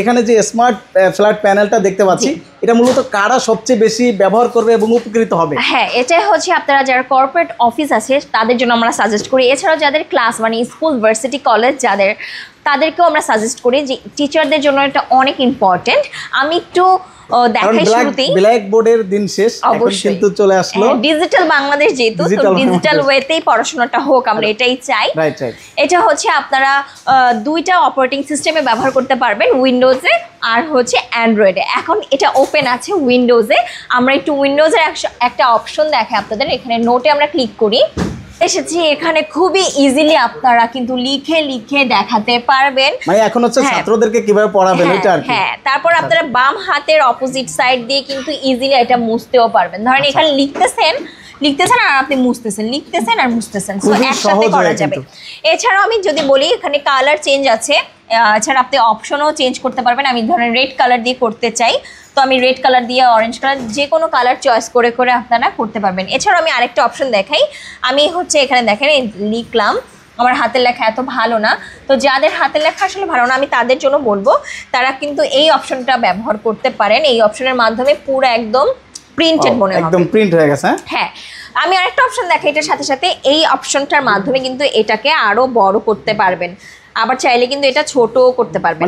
এখানে যে smart flat প্যানেলটা দেখতে পাচ্ছি, এটা মূলত কারা সবচেয়ে বেশি ব্যবহার করবে এবং উপকৃত হবে? হ্যাঁ, এটাই হচ্ছে আপনারা যারা কর্পোরেট অফিস আছে তাদের জন্য আমরা সাজেস্ট করি। এছাড়াও যাদের ক্লাস মানে স্কুল, ভার্সিটি, কলেজ যাদের, তাদেরকেও আমরা সাজেস্ট করি যে টিচারদের জন্য এটা অনেক ইম্পর্টেন্ট। আমি একটু দেখাই শুরুতেই, ব্ল্যাক বোর্ডের দিন শেষ, এখন কিন্তু চলে আসলো ডিজিটাল বাংলাদেশ, যেহেতু ডিজিটাল ওয়েতেই পড়াশোনাটা হোক, আমরা এটাই চাই। এটা হচ্ছে আপনারা দুইটা অপারেটিং সিস্টেমে ব্যবহার করতে পারবেন, উইন্ডোজে আর হচ্ছে অ্যান্ড্রয়েডে। এখন এটা ওপেন আছে উইন্ডোজে, আমরা একটু উইন্ডোজের একটা অপশন দেখাই আপনাদের। এখানে নোটে আমরা ক্লিক করি, এসেছি। এখানে খুবই ইজিলি আপনারা কিন্তু লিখে লিখে দেখাতে পারবেন। মানে এখন হচ্ছে ছাত্রদেরকে কিভাবে পড়াবেন এটা আর কি। হ্যাঁ, তারপর আপনারা বাম হাতের অপোজিট সাইড দিয়ে কিন্তু ইজিলি এটা মুছতেও পারবেন। ধরেন এখানে লিখতেছেন আর আপনি মুছতেছেন, লিখতেছেন আর মুছতেছেন, সো একসাথে করা যাবে। এছাড়াও আমি যদি বলি, এখানে কালার চেঞ্জ আছে, এছাড়া আপনি অপশনও চেঞ্জ করতে পারবেন। আমি ধরেন রেড কালার দিয়ে করতে চাই, তো আমি রেড কালার দিয়ে, অরেঞ্জ কালার, যে কোনো কালার চয়েস করে করে আপনারা করতে পারবেন। এছাড়াও আমি আরেকটা অপশন দেখাই। আমি হচ্ছে এখানে দেখেন লিখলাম, আমার হাতের লেখা এত ভালো না, তো যাদের হাতের লেখা আসলে ভালো না আমি তাদের জন্য বলবো তারা কিন্তু এই অপশনটা ব্যবহার করতে পারেন। এই অপশনের মাধ্যমে পুরো একদম প্রিন্টেড মনে হবে, একদম প্রিন্ট হয়ে গেছে। হ্যাঁ, আমি আরেকটা অপশন দেখাই এটার সাথে সাথে, এই অপশনটার মাধ্যমে কিন্তু এটাকে আরো বড় করতে পারবেন, আবার চাইলে কিন্তু এটা ছোটও করতে পারবেন।